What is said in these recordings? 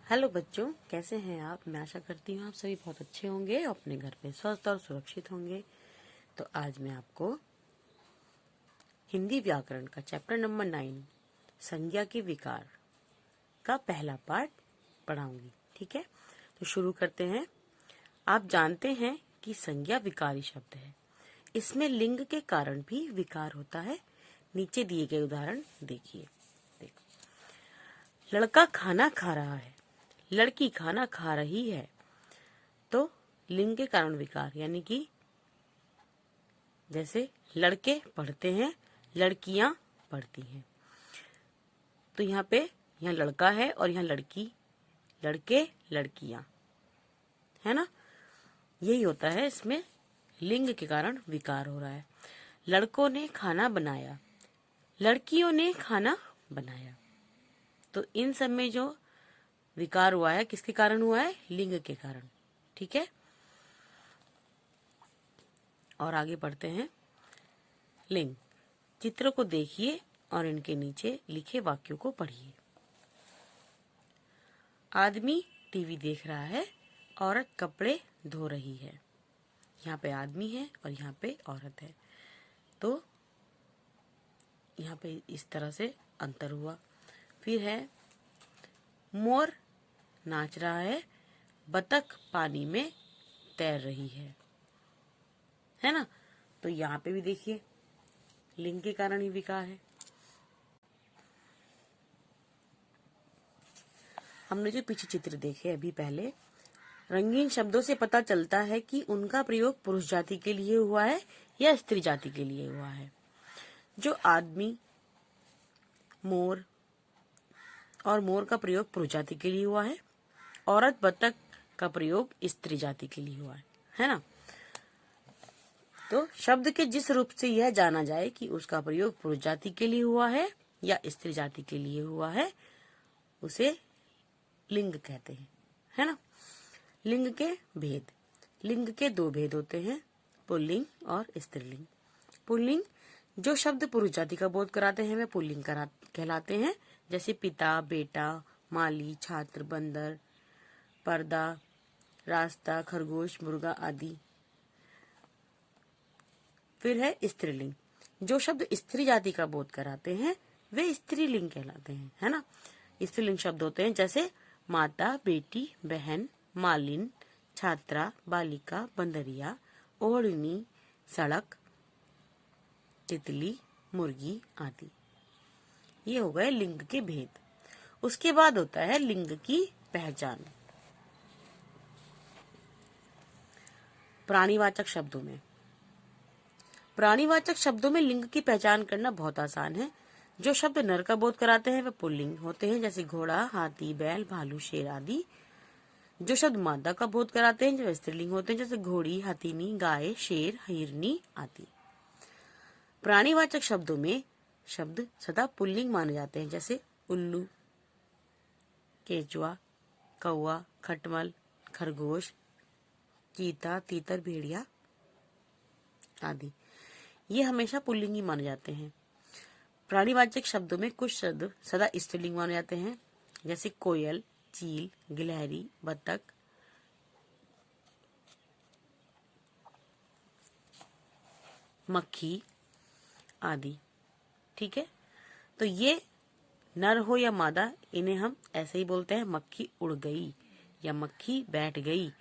Hello बच्चों, कैसे हैं आप। मैं आशा करती हूँ आप सभी बहुत अच्छे होंगे और अपने घर पे स्वस्थ और सुरक्षित होंगे। तो आज मैं आपको हिंदी व्याकरण का चैप्टर नंबर 9 संज्ञा के विकार का पहला पार्ट पढ़ाऊंगी। ठीक है, तो शुरू करते हैं। आप जानते हैं कि संज्ञा विकारी शब्द है। इसमें लिंग के कारण भी विकार होता है। नीचे दिए गए उदाहरण देखिए। लड़का खाना खा रहा है, लड़की खाना खा रही है। तो लिंग के कारण विकार, यानी कि जैसे लड़के पढ़ते हैं, लड़कियां पढ़ती हैं। तो यहाँ लड़का है और यहाँ लड़की, लड़के लड़कियां, है ना। यही होता है, इसमें लिंग के कारण विकार हो रहा है। लड़कों ने खाना बनाया, लड़कियों ने खाना बनाया। तो इन सब में जो विकार हुआ है किसके कारण हुआ है? लिंग के कारण। ठीक है, और आगे बढ़ते हैं। लिंग चित्र को देखिए और इनके नीचे लिखे वाक्यों को पढ़िए। आदमी टीवी देख रहा है, औरत कपड़े धो रही है। यहाँ पे आदमी है और यहाँ पे औरत है, तो यहाँ पे इस तरह से अंतर हुआ। फिर है मोर नाच रहा है, बतख पानी में तैर रही है ना। तो यहाँ पे भी देखिए लिंग के कारण ही विकार है। हमने जो पीछे चित्र देखे अभी पहले, रंगीन शब्दों से पता चलता है कि उनका प्रयोग पुरुष जाति के लिए हुआ है या स्त्री जाति के लिए हुआ है। जो आदमी, मोर और मोर का प्रयोग पुरुष जाति के लिए हुआ है, औरत बतख का प्रयोग स्त्री जाति के लिए हुआ है ना। तो शब्द के जिस रूप से यह जाना जाए कि उसका प्रयोग पुरुष जाति के लिए हुआ है या स्त्री जाति के लिए हुआ है, उसे लिंग कहते हैं, है ना। लिंग के भेद। लिंग के दो भेद होते हैं, पुल्लिंग और स्त्रीलिंग। पुल्लिंग जो शब्द पुरुष जाति का बोध कराते हैं वे पुल्लिंग कहलाते हैं, जैसे पिता, बेटा, माली, छात्र, बंदर, पर्दा, रास्ता, खरगोश, मुर्गा आदि। फिर है स्त्रीलिंग। जो शब्द स्त्री जाति का बोध कराते हैं वे स्त्रीलिंग कहलाते हैं, है ना। स्त्रीलिंग शब्द होते हैं जैसे माता, बेटी, बहन, मालिन, छात्रा, बालिका, बंदरिया, ओढ़नी, सड़क, तितली, मुर्गी आदि। ये हो गए लिंग के भेद। उसके बाद होता है लिंग की पहचान। प्राणीवाचक शब्दों में। प्राणीवाचक शब्दों में लिंग की पहचान करना बहुत आसान है। जो शब्द नर का बोध कराते हैं वे पुल्लिंग होते हैं, जैसे घोड़ा, हाथी, बैल, भालू, शेर आदि। जो शब्द मादा का बोध कराते हैं जो स्त्रीलिंग होते हैं, जैसे घोड़ी, हथीनी, गाय, शेर, हिरनी आदि। प्राणीवाचक शब्दों में शब्द सदा पुल्लिंग माने जाते हैं, जैसे उल्लू, केचुआ, कौवा, खटमल, खरगोश, चीता, तीतर, भेड़िया आदि। ये हमेशा पुल्लिंग ही माने जाते हैं। प्राणीवाचक शब्दों में कुछ शब्द सदा स्त्रीलिंग माने जाते हैं, जैसे कोयल, चील, गिलहरी, बतख, मक्खी आदि। ठीक है, तो ये नर हो या मादा, इन्हें हम ऐसे ही बोलते हैं, मक्खी उड़ गई या मक्खी बैठ गई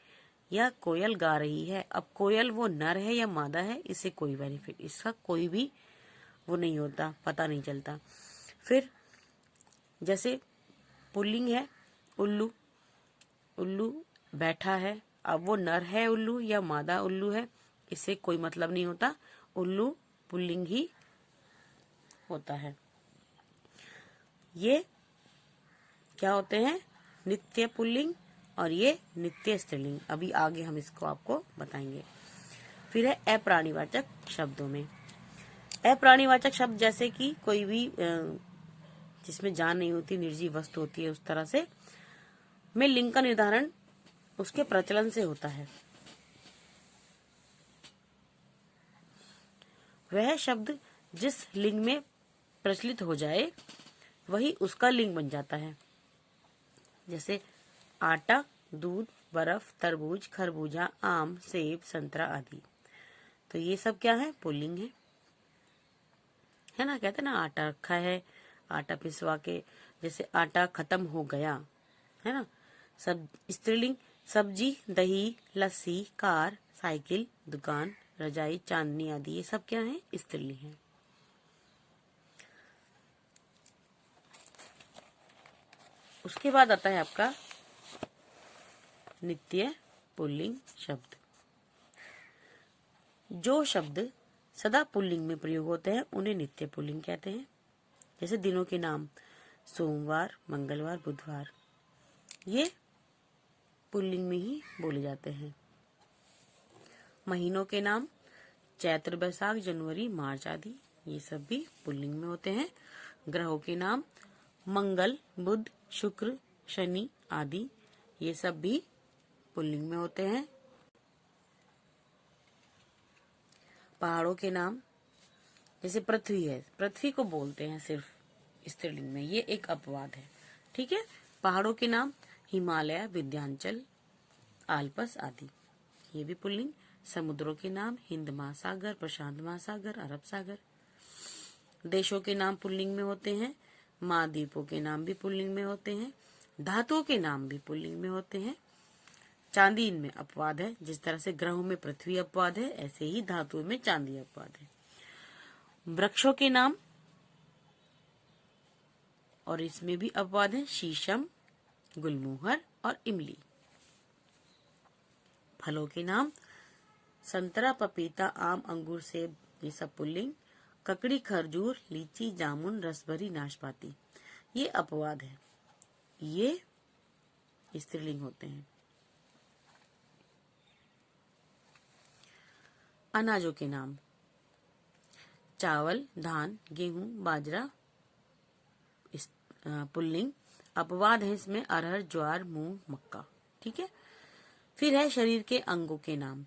या कोयल गा रही है। अब कोयल वो नर है या मादा है, इससे कोई बेनिफिट, इसका कोई भी वो नहीं होता, पता नहीं चलता। फिर जैसे पुल्लिंग है उल्लू, उल्लू बैठा है। अब वो नर है उल्लू या मादा उल्लू है, इससे कोई मतलब नहीं होता, उल्लू पुल्लिंग ही होता है। ये क्या होते हैं? नित्य पुल्लिंग और ये नित्य स्त्रीलिंग। अभी आगे हम इसको आपको बताएंगे। फिर है अप्राणीवाचक शब्दों में। अप्राणीवाचक शब्द जैसे कि कोई भी जिसमें जान नहीं होती, निर्जीव वस्तु होती है, उस तरह से में लिंग का निर्धारण उसके प्रचलन से होता है। वह शब्द जिस लिंग में प्रचलित हो जाए वही उसका लिंग बन जाता है। जैसे आटा, दूध, बर्फ, तरबूज, खरबूजा, आम, सेब, संतरा आदि। तो ये सब क्या है? पुल्लिंग है ना। कहते हैं ना आटा रखा है, आटा पिसवा के, जैसे आटा खत्म हो गया, है ना। सब स्त्रीलिंग। सब्जी, दही, लस्सी, कार, साइकिल, दुकान, रजाई, चांदनी आदि ये सब क्या है? स्त्रीलिंग है। उसके बाद आता है आपका नित्य पुल्लिंग शब्द। जो शब्द सदा पुल्लिंग में प्रयोग होते हैं उन्हें नित्य पुल्लिंग कहते हैं। जैसे दिनों के नाम सोमवार, मंगलवार, बुधवार, ये पुल्लिंग में ही बोले जाते हैं। महीनों के नाम चैत्र, बैसाख, जनवरी, मार्च आदि, ये सब भी पुल्लिंग में होते हैं। ग्रहों के नाम मंगल, बुध, शुक्र, शनि आदि, ये सब भी पुल्लिंग में होते हैं। पहाड़ों के नाम जैसे पृथ्वी है, पृथ्वी को बोलते हैं सिर्फ स्त्रीलिंग में, ये एक अपवाद है। ठीक है। पहाड़ों के नाम हिमालय, विंध्याचल, आल्प्स आदि, ये भी पुल्लिंग। समुद्रों के नाम हिंद महासागर, प्रशांत महासागर, अरब सागर। देशों के नाम पुल्लिंग में होते हैं। महाद्वीपों के नाम भी पुल्लिंग में होते हैं। धातुओं के नाम भी पुल्लिंग में होते हैं। चांदी इनमें अपवाद है। जिस तरह से ग्रहों में पृथ्वी अपवाद है, ऐसे ही धातुओं में चांदी अपवाद है। वृक्षों के नाम और इसमें भी अपवाद है, शीशम, गुलमोहर और इमली। फलों के नाम संतरा, पपीता, आम, अंगूर, सेब, ये सब पुल्लिंग। ककड़ी, खरजूर, लीची, जामुन, रसभरी, नाशपाती, ये अपवाद है, ये स्त्रीलिंग होते हैं। अनाजों के नाम चावल, धान, गेहूं, बाजरा पुल्लिंग। अपवाद है इसमें अरहर, ज्वार, मूंग, मक्का। ठीक है। फिर है शरीर के अंगों के नाम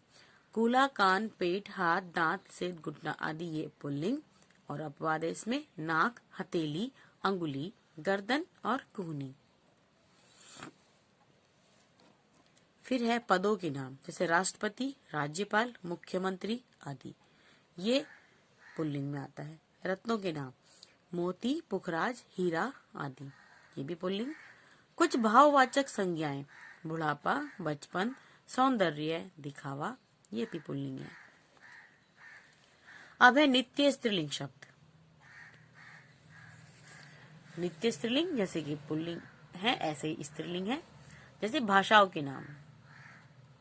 कूल्हा, कान, पेट, हाथ, दांत, सिर, घुटना आदि, ये पुल्लिंग। और अपवाद है इसमें नाक, हथेली, अंगुली, गर्दन और कुहनी। फिर है पदों के नाम जैसे राष्ट्रपति, राज्यपाल, मुख्यमंत्री आदि, ये पुल्लिंग में आता है। रत्नों के नाम मोती, पुखराज, हीरा आदि, ये भी पुल्लिंग। कुछ भाववाचक संज्ञाएं बुढ़ापा, बचपन, सौंदर्य, दिखावा, ये भी पुल्लिंग है। अब है नित्य स्त्रीलिंग शब्द। नित्य स्त्रीलिंग जैसे कि पुल्लिंग है ऐसे ही स्त्रीलिंग है। जैसे भाषाओं के नाम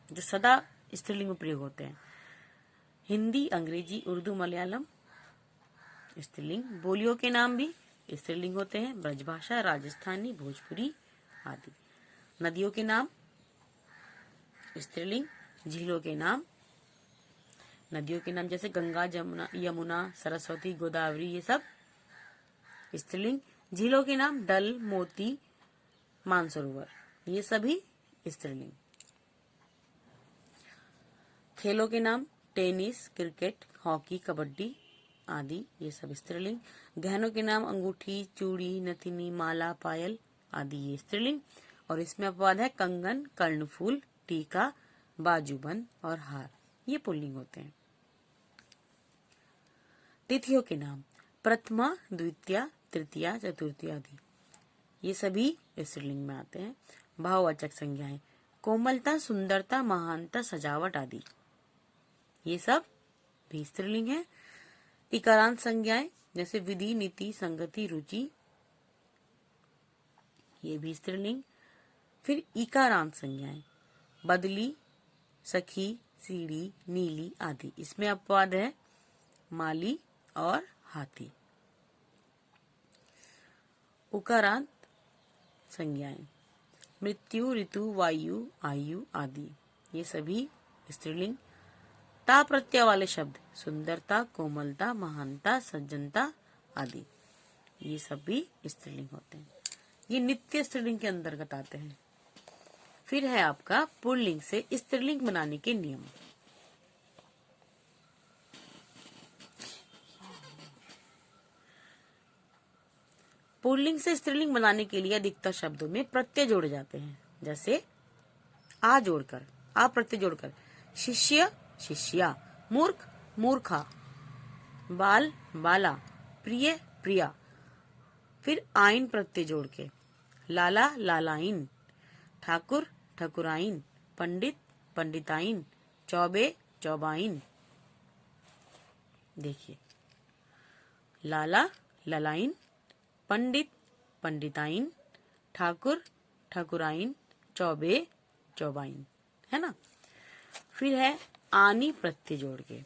जो सदा स्त्रीलिंग में प्रयोग होते हैं, हिंदी, अंग्रेजी, उर्दू, मलयालम स्त्रीलिंग। बोलियों के नाम भी स्त्रीलिंग होते हैं, ब्रजभाषा, राजस्थानी, भोजपुरी आदि। नदियों के नाम स्त्रीलिंग। झीलों के नाम नदियों के नाम जैसे गंगा, जमुना, यमुना, सरस्वती, गोदावरी, ये सब स्त्रीलिंग। झीलों के नाम डल, मोती, मानसरोवर, ये सभी स्त्रीलिंग। खेलों के नाम टेनिस, क्रिकेट, हॉकी, कबड्डी आदि, ये सब स्त्रीलिंग। गहनों के नाम अंगूठी, चूड़ी, नथनी, माला, पायल आदि, ये स्त्रीलिंग। और इसमें अपवाद है कंगन, कर्णफूल, टीका, बाजूबंद और हार, ये पुल्लिंग होते हैं। तिथियों के नाम प्रथमा, द्वितीया, तृतीया, चतुर्थी आदि, ये सभी स्त्रीलिंग में आते हैं। भाववाचक संज्ञाएं कोमलता, सुंदरता, महानता, सजावट आदि, ये सब भी स्त्रीलिंग है। इकारांत संज्ञाएं जैसे विधि, नीति, संगति, रुचि, ये भी स्त्रीलिंग। फिर इकारांत संज्ञाएं बदली, सखी, सीढ़ी, नीली आदि, इसमें अपवाद है माली और हाथी। उकारांत संज्ञाएं मृत्यु, ऋतु, वायु, आयु आदि, ये सभी स्त्रीलिंग। ता प्रत्यय वाले शब्द सुंदरता, कोमलता, महानता, सज्जनता आदि, ये सब भी स्त्रीलिंग होते हैं। ये नित्य स्त्रीलिंग के अंतर्गत आते हैं। फिर है आपका पुल्लिंग से स्त्रीलिंग बनाने के नियम। पुल्लिंग से स्त्रीलिंग बनाने के लिए अधिकतर शब्दों में प्रत्यय जोड़े जाते हैं। जैसे आ जोड़कर, आ प्रत्यय जोड़कर, शिष्य शिष्या, मूर्ख मूर्खा, बाल बाला, प्रिय प्रिया। फिर आइन प्रत्यय जोड़ के, लाला लालाइन, ठाकुर ठकुराइन, पंडित पंडिताइन, चौबे चौबाइन। देखिए, लाला ललाइन, पंडित पंडिताइन, ठाकुर ठकुराइन, चौबे चौबाइन, है ना। फिर है आनी प्रत्यय जोड़ के,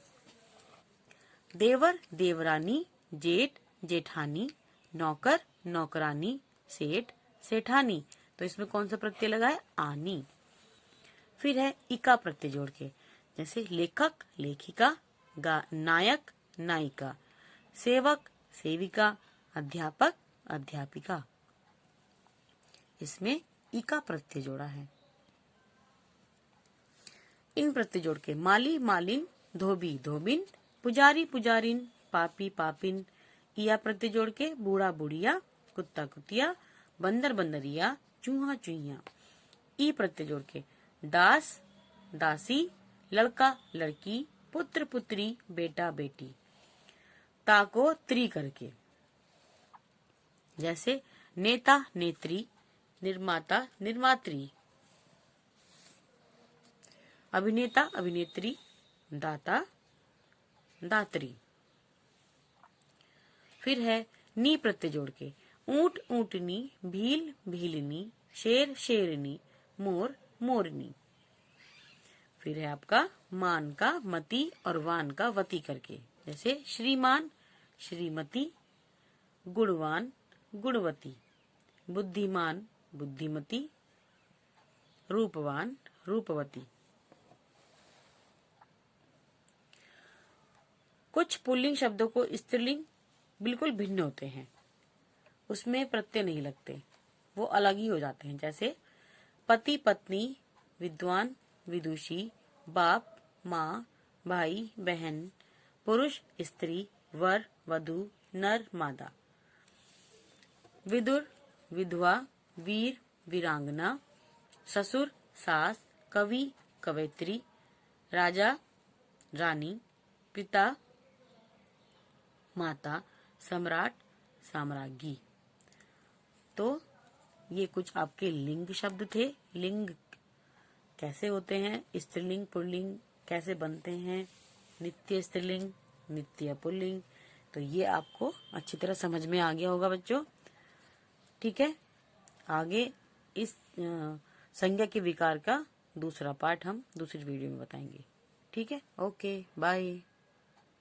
देवर देवरानी, जेठ जेठानी, नौकर नौकरानी, सेठ सेठानी। तो इसमें कौन सा प्रत्यय लगा है? आनी। फिर है इका प्रत्यय जोड़ के, जैसे लेखक लेखिका, नायक नायिका, सेवक सेविका, अध्यापक अध्यापिका। इसमें इका प्रत्यय जोड़ा है। इन प्रत्यय जोड़ के, माली मालिन, धोबी धोबिन, पुजारी पुजारिन, पापी पापिन। इया प्रत्यय जोड़ के, बूढ़ा बुढ़िया, कुत्ता कुतिया, बंदर बंदरिया, चूहा चूहिया। ई प्रत्यय जोड़ के, दास दासी, लड़का लड़की, पुत्र पुत्री, बेटा बेटी। ता को त्री करके, जैसे नेता नेत्री, निर्माता निर्मात्री, अभिनेता अभिनेत्री, दाता दात्री। फिर है नी प्रत्यय जोड़ के, ऊंट ऊंटनी, भील भीलनी, शेर शेरनी, मोर मोरनी। फिर है आपका मान का मती और वान का वती करके, जैसे श्रीमान श्रीमती, गुणवान गुणवती, बुद्धिमान बुद्धिमती, रूपवान रूपवती। कुछ पुल्लिंग शब्दों को स्त्रीलिंग बिल्कुल भिन्न होते हैं, उसमें प्रत्यय नहीं लगते, वो अलग ही हो जाते हैं। जैसे पति पत्नी, विद्वान विदुषी, बाप माँ, भाई बहन, पुरुष स्त्री, वर वधु, नर मादा। विदुर विधवा, वीर वीरांगना, ससुर सास, कवि कवयित्री, राजा रानी, पिता माता, सम्राट साम्राज्ञी। तो ये कुछ आपके लिंग शब्द थे। लिंग कैसे होते हैं, स्त्रीलिंग पुल्लिंग कैसे बनते हैं, नित्य स्त्रीलिंग नित्य पुल्लिंग। तो ये आपको अच्छी तरह समझ में आ गया होगा बच्चों। ठीक है, आगे इस संज्ञा के विकार का दूसरा पार्ट हम दूसरी वीडियो में बताएंगे। ठीक है, ओके बाय।